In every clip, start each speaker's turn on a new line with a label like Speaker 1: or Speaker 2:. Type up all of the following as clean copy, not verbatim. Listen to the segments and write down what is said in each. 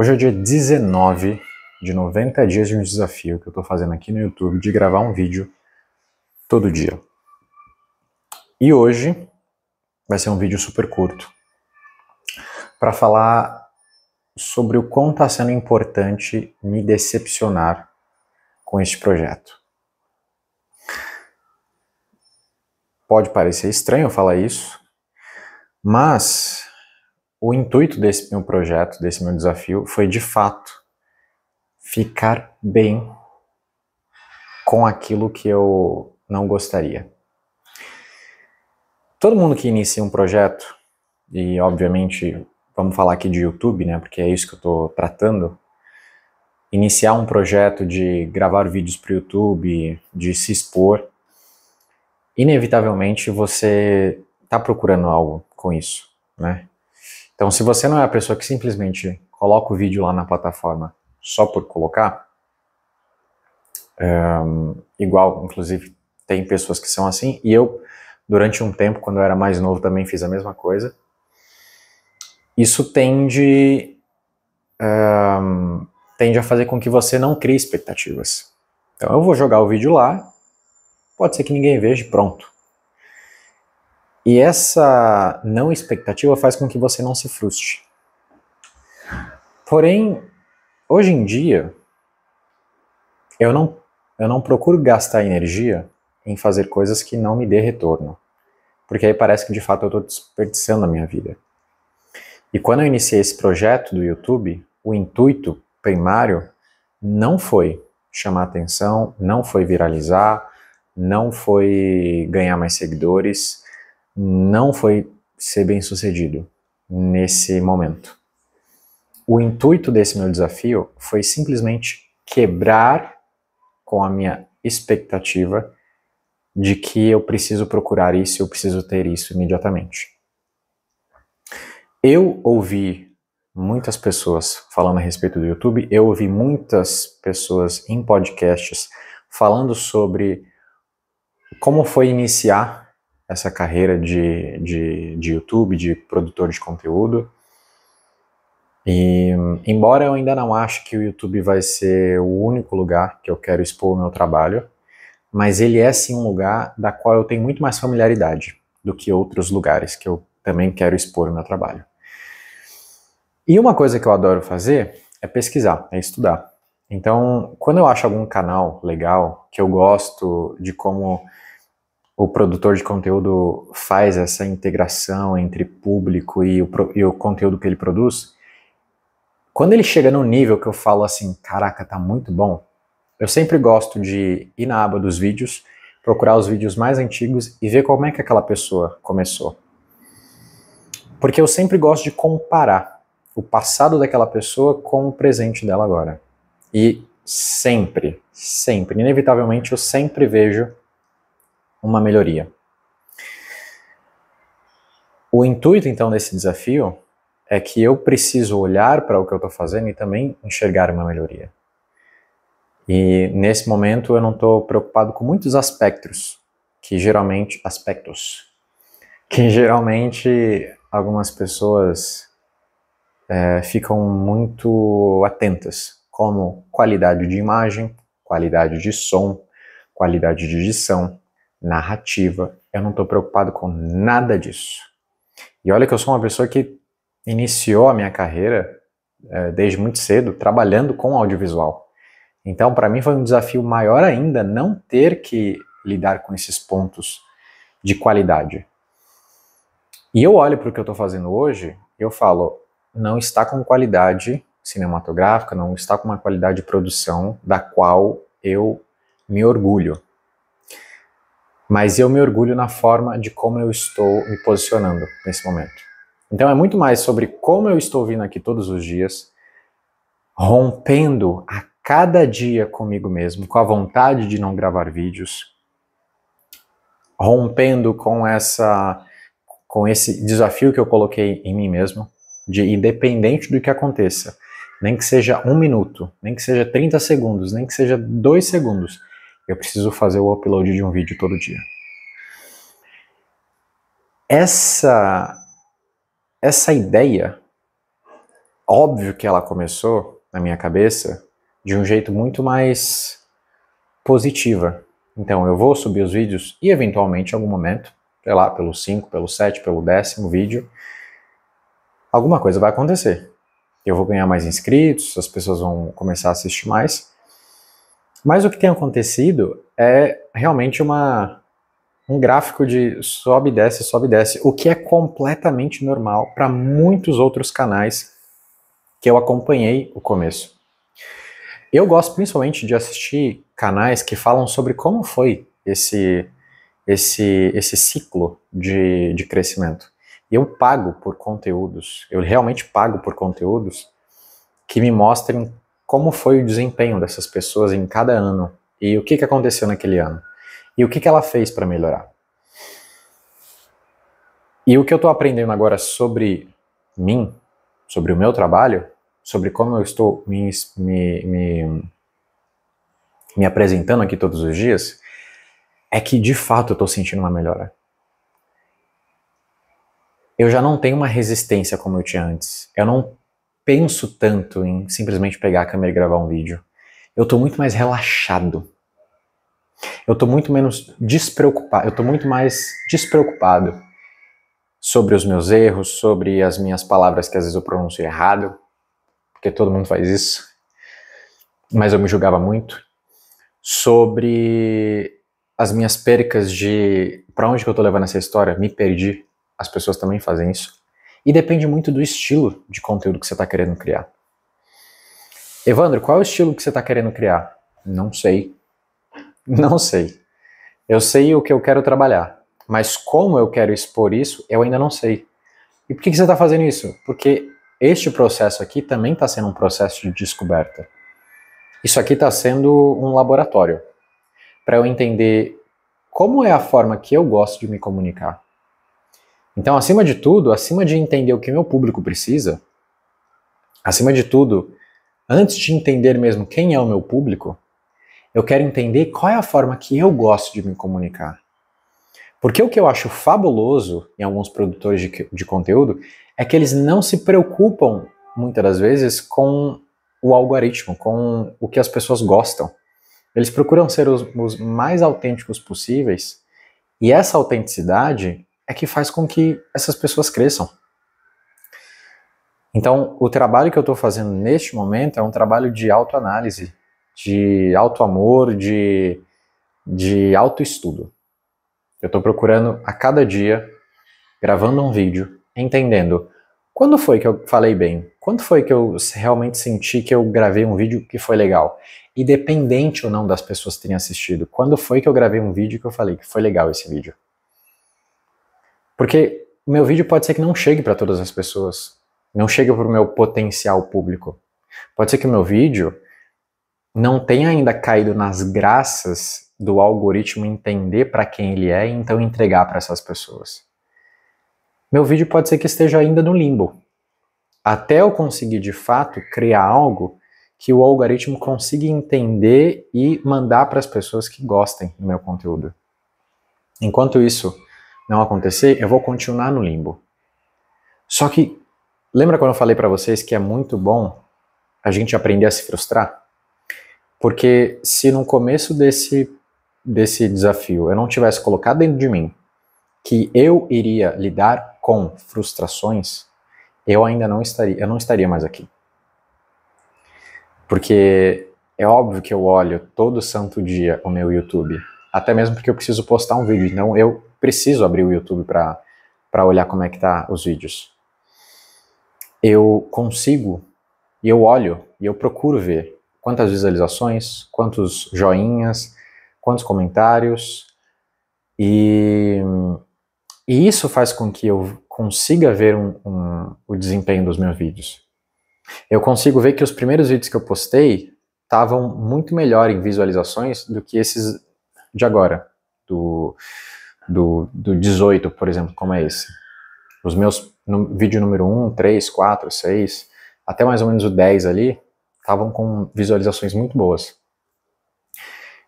Speaker 1: Hoje é o dia 19 de 90 dias de um desafio que eu tô fazendo aqui no YouTube de gravar um vídeo todo dia. E hoje vai ser um vídeo super curto para falar sobre o quão está sendo importante me decepcionar com este projeto. Pode parecer estranho eu falar isso, mas o intuito desse meu projeto, desse meu desafio, foi de fato ficar bem com aquilo que eu não gostaria. Todo mundo que inicia um projeto, e obviamente vamos falar aqui de YouTube, né, porque é isso que eu estou tratando, iniciar um projeto de gravar vídeos para o YouTube, de se expor, inevitavelmente você está procurando algo com isso, né? Então, se você não é a pessoa que simplesmente coloca o vídeo lá na plataforma só por colocar, igual, inclusive, tem pessoas que são assim, e eu, durante um tempo, quando eu era mais novo, também fiz a mesma coisa, isso tende a fazer com que você não crie expectativas. Então, eu vou jogar o vídeo lá, pode ser que ninguém veja e pronto. E essa não expectativa faz com que você não se frustre. Porém, hoje em dia, eu não procuro gastar energia em fazer coisas que não me dê retorno. Porque aí parece que de fato eu estou desperdiçando a minha vida. E quando eu iniciei esse projeto do YouTube, o intuito primário não foi chamar atenção, não foi viralizar, não foi ganhar mais seguidores, não foi ser bem sucedido nesse momento. O intuito desse meu desafio foi simplesmente quebrar com a minha expectativa de que eu preciso procurar isso, eu preciso ter isso imediatamente. Eu ouvi muitas pessoas falando a respeito do YouTube, eu ouvi muitas pessoas em podcasts falando sobre como foi iniciar essa carreira de YouTube, de produtor de conteúdo. E embora eu ainda não ache que o YouTube vai ser o único lugar que eu quero expor o meu trabalho, mas ele é sim um lugar da qual eu tenho muito mais familiaridade do que outros lugares que eu também quero expor o meu trabalho. E uma coisa que eu adoro fazer é pesquisar, é estudar. Então, quando eu acho algum canal legal, que eu gosto de como o produtor de conteúdo faz essa integração entre público e o conteúdo que ele produz, quando ele chega num nível que eu falo assim, caraca, tá muito bom, eu sempre gosto de ir na aba dos vídeos, procurar os vídeos mais antigos e ver como é que aquela pessoa começou. Porque eu sempre gosto de comparar o passado daquela pessoa com o presente dela agora. E sempre, inevitavelmente, eu sempre vejo uma melhoria. O intuito, então, desse desafio é que eu preciso olhar para o que eu estou fazendo e também enxergar uma melhoria. E nesse momento eu não estou preocupado com muitos aspectos que geralmente algumas pessoas ficam muito atentas, como qualidade de imagem, qualidade de som, qualidade de edição, narrativa. Eu não estou preocupado com nada disso. E olha que eu sou uma pessoa que iniciou a minha carreira desde muito cedo trabalhando com audiovisual. Então, para mim foi um desafio maior ainda não ter que lidar com esses pontos de qualidade. E eu olho para o que eu estou fazendo hoje e eu falo, não está com qualidade cinematográfica, não está com uma qualidade de produção da qual eu me orgulho. Mas eu me orgulho na forma de como eu estou me posicionando nesse momento. Então é muito mais sobre como eu estou vindo aqui todos os dias, rompendo a cada dia comigo mesmo, com a vontade de não gravar vídeos, rompendo com esse desafio que eu coloquei em mim mesmo, de independente do que aconteça, nem que seja 1 minuto, nem que seja 30 segundos, nem que seja 2 segundos, eu preciso fazer o upload de um vídeo todo dia. Essa ideia, óbvio que ela começou, na minha cabeça, de um jeito muito mais positiva. Então, eu vou subir os vídeos e, eventualmente, em algum momento, sei lá, pelo 5, pelo 7, pelo 10º vídeo, alguma coisa vai acontecer. Eu vou ganhar mais inscritos, as pessoas vão começar a assistir mais. Mas o que tem acontecido é realmente um gráfico de sobe e desce, o que é completamente normal para muitos outros canais que eu acompanhei o começo. Eu gosto principalmente de assistir canais que falam sobre como foi esse ciclo de crescimento. E eu pago por conteúdos, eu realmente pago por conteúdos que me mostrem como foi o desempenho dessas pessoas em cada ano e o que aconteceu naquele ano e o que ela fez para melhorar. E o que eu estou aprendendo agora sobre mim, sobre o meu trabalho, sobre como eu estou me apresentando aqui todos os dias, é que de fato eu estou sentindo uma melhora. Eu já não tenho uma resistência como eu tinha antes. Eu não penso tanto em simplesmente pegar a câmera e gravar um vídeo. Eu estou muito mais relaxado. Eu estou muito menos despreocupado. Eu estou muito mais despreocupado sobre os meus erros, sobre as minhas palavras que às vezes eu pronuncio errado, porque todo mundo faz isso, mas eu me julgava muito, sobre as minhas percas de para onde que eu estou levando essa história, me perdi, as pessoas também fazem isso, e depende muito do estilo de conteúdo que você está querendo criar. Evandro, qual é o estilo que você está querendo criar? Não sei. Não sei. Eu sei o que eu quero trabalhar, mas como eu quero expor isso, eu ainda não sei. E por que você está fazendo isso? Porque este processo aqui também está sendo um processo de descoberta. Isso aqui está sendo um laboratório para eu entender como é a forma que eu gosto de me comunicar. Então, acima de tudo, acima de entender o que meu público precisa, acima de tudo, antes de entender mesmo quem é o meu público, eu quero entender qual é a forma que eu gosto de me comunicar. Porque o que eu acho fabuloso em alguns produtores de conteúdo é que eles não se preocupam, muitas das vezes, com o algoritmo, com o que as pessoas gostam. Eles procuram ser os mais autênticos possíveis, e essa autenticidade é que faz com que essas pessoas cresçam. Então, o trabalho que eu estou fazendo neste momento é um trabalho de autoanálise, de autoamor, de autoestudo. Eu estou procurando a cada dia, gravando um vídeo, entendendo quando foi que eu falei bem, quando foi que eu realmente senti que eu gravei um vídeo que foi legal, independente ou não das pessoas terem assistido, quando foi que eu gravei um vídeo que eu falei que foi legal esse vídeo. Porque o meu vídeo pode ser que não chegue para todas as pessoas, não chegue para o meu potencial público. Pode ser que o meu vídeo não tenha ainda caído nas graças do algoritmo entender para quem ele é e então entregar para essas pessoas. Meu vídeo pode ser que esteja ainda no limbo, até eu conseguir de fato criar algo que o algoritmo consiga entender e mandar para as pessoas que gostem do meu conteúdo. Enquanto isso não acontecer, eu vou continuar no limbo. Só que, lembra quando eu falei para vocês que é muito bom a gente aprender a se frustrar? Porque se no começo desse desafio eu não tivesse colocado dentro de mim que eu iria lidar com frustrações, eu não estaria mais aqui. Porque é óbvio que eu olho todo santo dia o meu YouTube, até mesmo porque eu preciso postar um vídeo, então eu preciso abrir o YouTube para olhar como é que tá os vídeos. Eu consigo, e eu olho, e eu procuro ver quantas visualizações, quantos joinhas, quantos comentários, e isso faz com que eu consiga ver o desempenho dos meus vídeos. Eu consigo ver que os primeiros vídeos que eu postei estavam muito melhor em visualizações do que esses de agora, do 18, por exemplo, como é esse. Os meus vídeo número 1, 3, 4, 6, até mais ou menos o 10 ali, estavam com visualizações muito boas.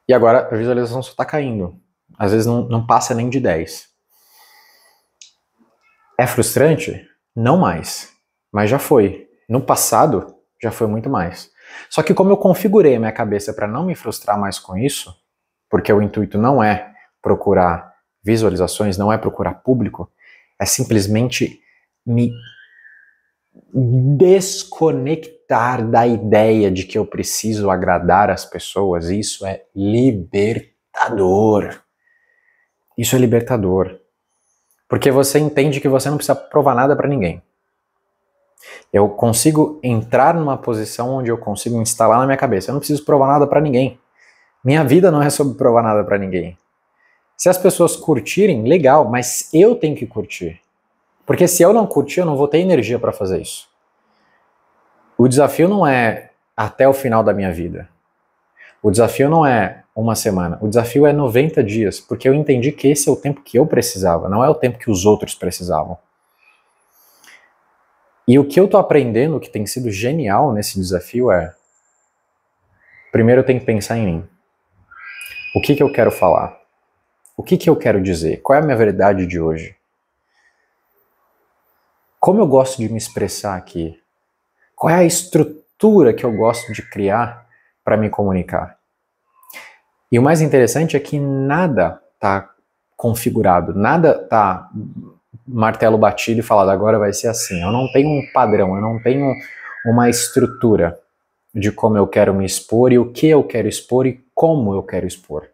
Speaker 1: E agora a visualização só está caindo. Às vezes não passa nem de 10. É frustrante? Não mais. Mas já foi. No passado, já foi muito mais. Só que como eu configurei a minha cabeça para não me frustrar mais com isso, porque o intuito não é procurar visualizações, não é procurar público, é simplesmente me desconectar da ideia de que eu preciso agradar as pessoas. Isso é libertador. Isso é libertador. Porque você entende que você não precisa provar nada para ninguém. Eu consigo entrar numa posição onde eu consigo instalar na minha cabeça. Eu não preciso provar nada para ninguém. Minha vida não é sobre provar nada para ninguém. Se as pessoas curtirem, legal, mas eu tenho que curtir. Porque se eu não curtir, eu não vou ter energia para fazer isso. O desafio não é até o final da minha vida. O desafio não é uma semana. O desafio é 90 dias, porque eu entendi que esse é o tempo que eu precisava, não é o tempo que os outros precisavam. E o que eu tô aprendendo, que tem sido genial nesse desafio é... Primeiro eu tenho que pensar em mim. O que eu quero falar? O que eu quero dizer? Qual é a minha verdade de hoje? Como eu gosto de me expressar aqui? Qual é a estrutura que eu gosto de criar para me comunicar? E o mais interessante é que nada está configurado, nada está martelo batido e falado, agora vai ser assim. Eu não tenho um padrão, eu não tenho uma estrutura de como eu quero me expor e o que eu quero expor e como eu quero expor.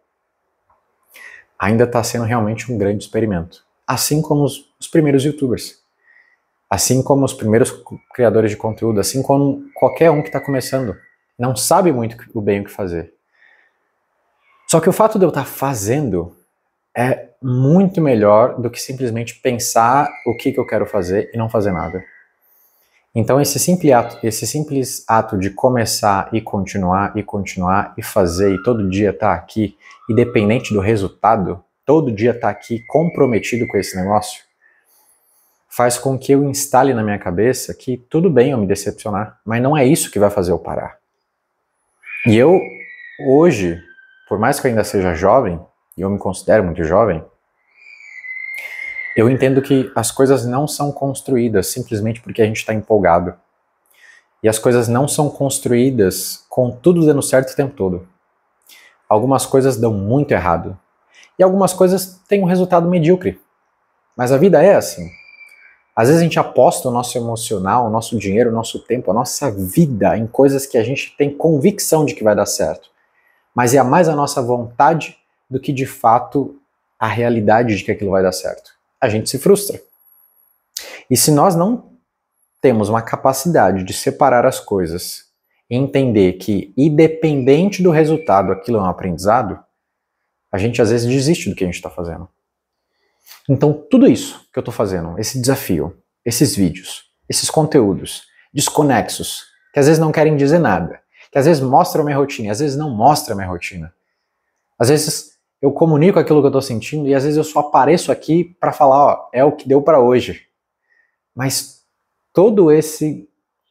Speaker 1: Ainda está sendo realmente um grande experimento. Assim como os primeiros YouTubers. Assim como os primeiros criadores de conteúdo. Assim como qualquer um que está começando. Não sabe muito bem o que fazer. Só que o fato de eu estar fazendo é muito melhor do que simplesmente pensar o que eu quero fazer e não fazer nada. Então esse simples ato de começar e continuar e fazer e todo dia estar aqui, independente do resultado, todo dia estar aqui comprometido com esse negócio, faz com que eu instale na minha cabeça que tudo bem eu me decepcionar, mas não é isso que vai fazer eu parar. E eu, hoje, por mais que eu ainda seja jovem, e eu me considero muito jovem, eu entendo que as coisas não são construídas simplesmente porque a gente está empolgado. E as coisas não são construídas com tudo dando certo o tempo todo. Algumas coisas dão muito errado. E algumas coisas têm um resultado medíocre. Mas a vida é assim. Às vezes a gente aposta o nosso emocional, o nosso dinheiro, o nosso tempo, a nossa vida em coisas que a gente tem convicção de que vai dar certo. Mas é mais a nossa vontade do que de fato a realidade de que aquilo vai dar certo. A gente se frustra. E se nós não temos uma capacidade de separar as coisas e entender que, independente do resultado, aquilo é um aprendizado, a gente às vezes desiste do que a gente está fazendo. Então, tudo isso que eu estou fazendo, esse desafio, esses vídeos, esses conteúdos desconexos, que às vezes não querem dizer nada, que às vezes mostram a minha rotina, às vezes não mostram a minha rotina. Às vezes eu comunico aquilo que eu estou sentindo e às vezes eu só apareço aqui para falar, ó, é o que deu para hoje. Mas todo esse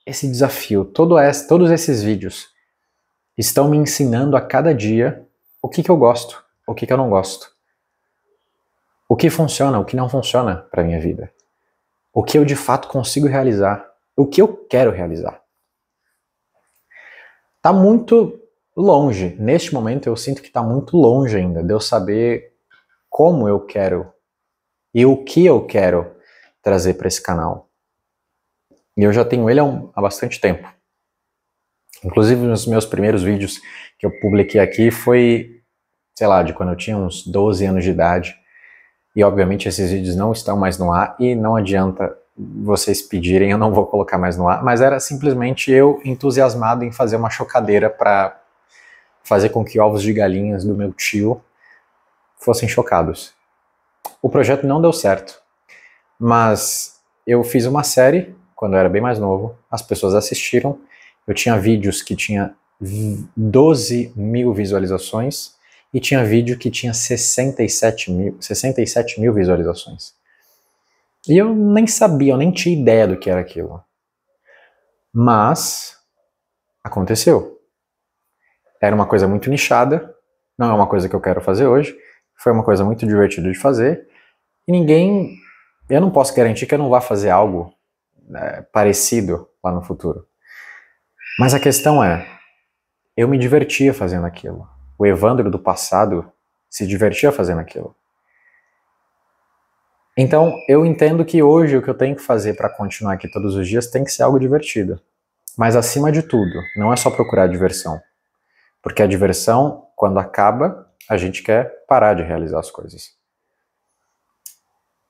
Speaker 1: desafio, todos esses vídeos estão me ensinando a cada dia o que eu gosto, o que eu não gosto. O que funciona, o que não funciona para minha vida. O que eu de fato consigo realizar, o que eu quero realizar. Tá muito longe. Neste momento eu sinto que está muito longe ainda de eu saber como eu quero e o que eu quero trazer para esse canal. E eu já tenho ele há bastante tempo. Inclusive nos meus primeiros vídeos que eu publiquei aqui foi, sei lá, de quando eu tinha uns 12 anos de idade. E obviamente esses vídeos não estão mais no ar e não adianta vocês pedirem, eu não vou colocar mais no ar, mas era simplesmente eu entusiasmado em fazer uma chocadeira para fazer com que ovos de galinhas do meu tio fossem chocados. O projeto não deu certo, mas eu fiz uma série quando eu era bem mais novo, as pessoas assistiram, eu tinha vídeos que tinha 12 mil visualizações e tinha vídeo que tinha 67 mil visualizações. E eu nem sabia, eu nem tinha ideia do que era aquilo. Mas aconteceu. Era uma coisa muito nichada, não é uma coisa que eu quero fazer hoje, foi uma coisa muito divertida de fazer, e eu não posso garantir que eu não vá fazer algo parecido lá no futuro. Mas a questão é, eu me divertia fazendo aquilo. O Evandro do passado se divertia fazendo aquilo. Então, eu entendo que hoje o que eu tenho que fazer para continuar aqui todos os dias tem que ser algo divertido. Mas acima de tudo, não é só procurar diversão. Porque a diversão, quando acaba, a gente quer parar de realizar as coisas.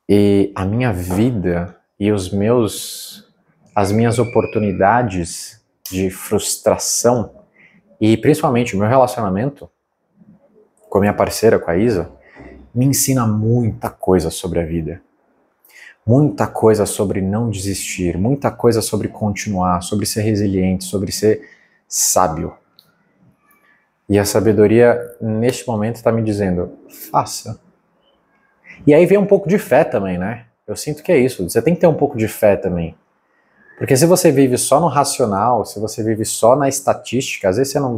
Speaker 1: E a minha vida e as minhas oportunidades de frustração e principalmente o meu relacionamento com a minha parceira, com a Isa, me ensina muita coisa sobre a vida. Muita coisa sobre não desistir, muita coisa sobre continuar, sobre ser resiliente, sobre ser sábio. E a sabedoria, neste momento, está me dizendo, faça. E aí vem um pouco de fé também, né? Eu sinto que é isso, você tem que ter um pouco de fé também. Porque se você vive só no racional, se você vive só na estatística, às vezes você não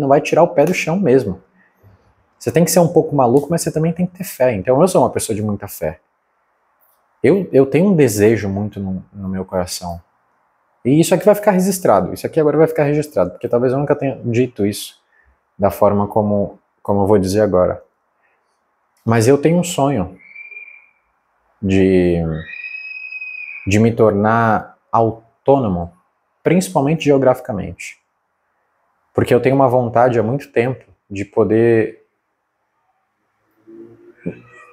Speaker 1: vai tirar o pé do chão mesmo. Você tem que ser um pouco maluco, mas você também tem que ter fé. Então eu sou uma pessoa de muita fé. Eu tenho um desejo muito no meu coração. E isso aqui vai ficar registrado. Isso aqui agora vai ficar registrado, porque talvez eu nunca tenha dito isso da forma como eu vou dizer agora. Mas eu tenho um sonho de me tornar autônomo, principalmente geograficamente. Porque eu tenho uma vontade há muito tempo de poder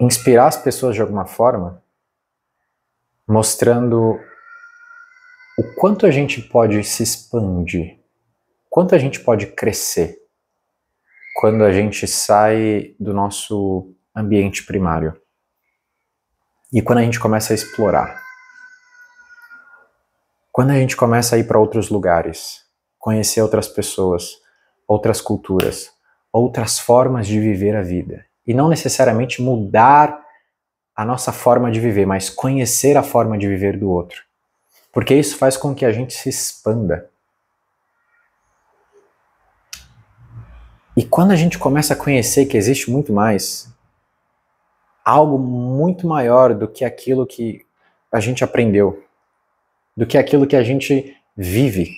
Speaker 1: inspirar as pessoas de alguma forma, mostrando o quanto a gente pode se expandir, quanto a gente pode crescer quando a gente sai do nosso ambiente primário e quando a gente começa a explorar. Quando a gente começa a ir para outros lugares, conhecer outras pessoas, outras culturas, outras formas de viver a vida. E não necessariamente mudar a nossa forma de viver, mas conhecer a forma de viver do outro. Porque isso faz com que a gente se expanda. E quando a gente começa a conhecer que existe muito mais, algo muito maior do que aquilo que a gente aprendeu, do que aquilo que a gente vive,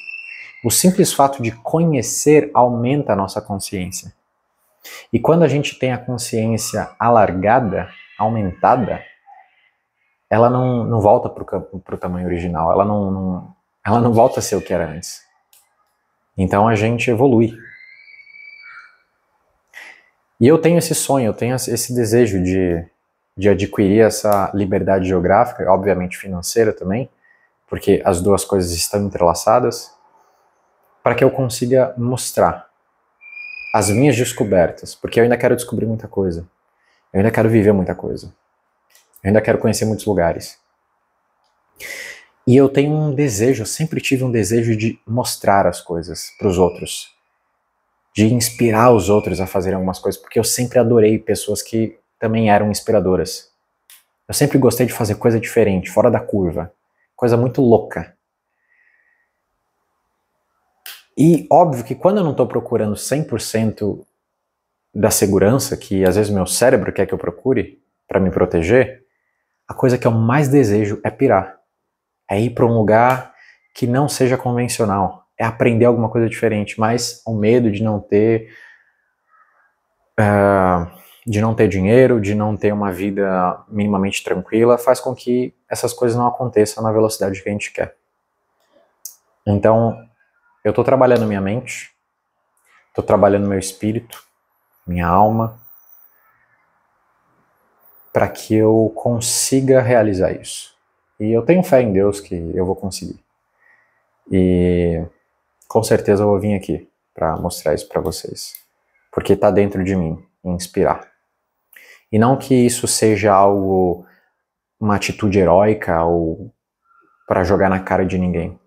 Speaker 1: o simples fato de conhecer aumenta a nossa consciência. E quando a gente tem a consciência alargada, aumentada, ela não volta para o tamanho original, ela não volta a ser o que era antes. Então a gente evolui. E eu tenho esse sonho, eu tenho esse desejo de adquirir essa liberdade geográfica, obviamente financeira também, porque as duas coisas estão entrelaçadas, para que eu consiga mostrar as minhas descobertas, porque eu ainda quero descobrir muita coisa, eu ainda quero viver muita coisa, eu ainda quero conhecer muitos lugares. E eu tenho um desejo, eu sempre tive um desejo de mostrar as coisas para os outros, de inspirar os outros a fazerem algumas coisas, porque eu sempre adorei pessoas que também eram inspiradoras. Eu sempre gostei de fazer coisa diferente, fora da curva, coisa muito louca. E óbvio que quando eu não estou procurando 100% da segurança, que às vezes meu cérebro quer que eu procure para me proteger, a coisa que eu mais desejo é pirar. É ir para um lugar que não seja convencional. É aprender alguma coisa diferente, mas o medo de não ter dinheiro, de não ter uma vida minimamente tranquila, faz com que essas coisas não aconteçam na velocidade que a gente quer. Então, eu estou trabalhando minha mente, estou trabalhando meu espírito, minha alma, para que eu consiga realizar isso. E eu tenho fé em Deus que eu vou conseguir. E com certeza eu vou vir aqui para mostrar isso para vocês. Porque está dentro de mim, inspirar. E não que isso seja algo, uma atitude heróica ou para jogar na cara de ninguém.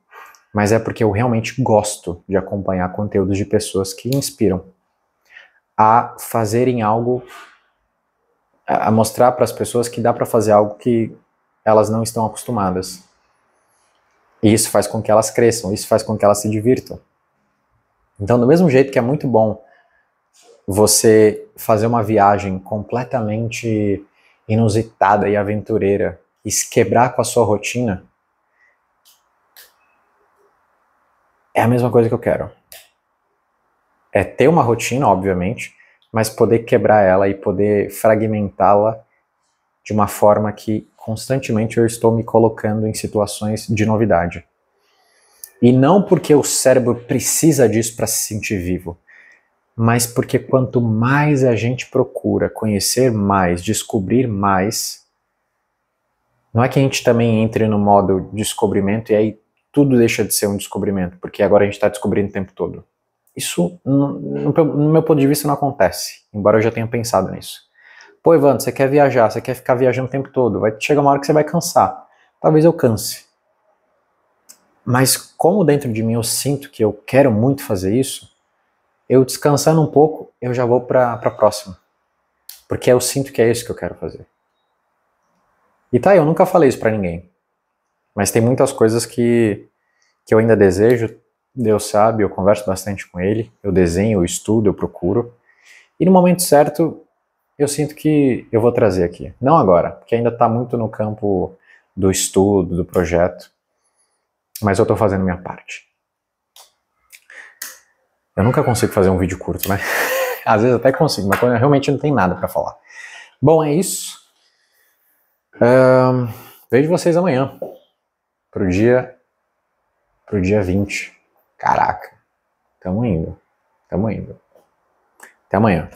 Speaker 1: Mas é porque eu realmente gosto de acompanhar conteúdos de pessoas que inspiram a fazerem algo, a mostrar para as pessoas que dá para fazer algo que elas não estão acostumadas. E isso faz com que elas cresçam, isso faz com que elas se divirtam. Então, do mesmo jeito que é muito bom você fazer uma viagem completamente inusitada e aventureira e se quebrar com a sua rotina, é a mesma coisa que eu quero. É ter uma rotina, obviamente, mas poder quebrar ela e poder fragmentá-la de uma forma que constantemente eu estou me colocando em situações de novidade. E não porque o cérebro precisa disso para se sentir vivo, mas porque quanto mais a gente procura conhecer mais, descobrir mais, não é que a gente também entre no modo descobrimento e aí tudo deixa de ser um descobrimento, porque agora a gente está descobrindo o tempo todo. Isso, no meu ponto de vista, não acontece, embora eu já tenha pensado nisso. Pô, Evandro, você quer viajar, você quer ficar viajando o tempo todo, vai chegar uma hora que você vai cansar. Talvez eu canse. Mas como dentro de mim eu sinto que eu quero muito fazer isso, eu descansando um pouco, eu já vou para a próxima. Porque eu sinto que é isso que eu quero fazer. E tá, eu nunca falei isso pra ninguém. Mas tem muitas coisas que eu ainda desejo, Deus sabe, eu converso bastante com ele, eu desenho, eu estudo, eu procuro. E no momento certo, eu sinto que eu vou trazer aqui. Não agora, porque ainda tá muito no campo do estudo, do projeto. Mas eu tô fazendo minha parte. Eu nunca consigo fazer um vídeo curto, né? Às vezes até consigo, mas quando eu realmente não tenho nada pra falar. Bom, é isso. Vejo vocês amanhã. Pro dia 20. Caraca. Tamo indo. Até amanhã.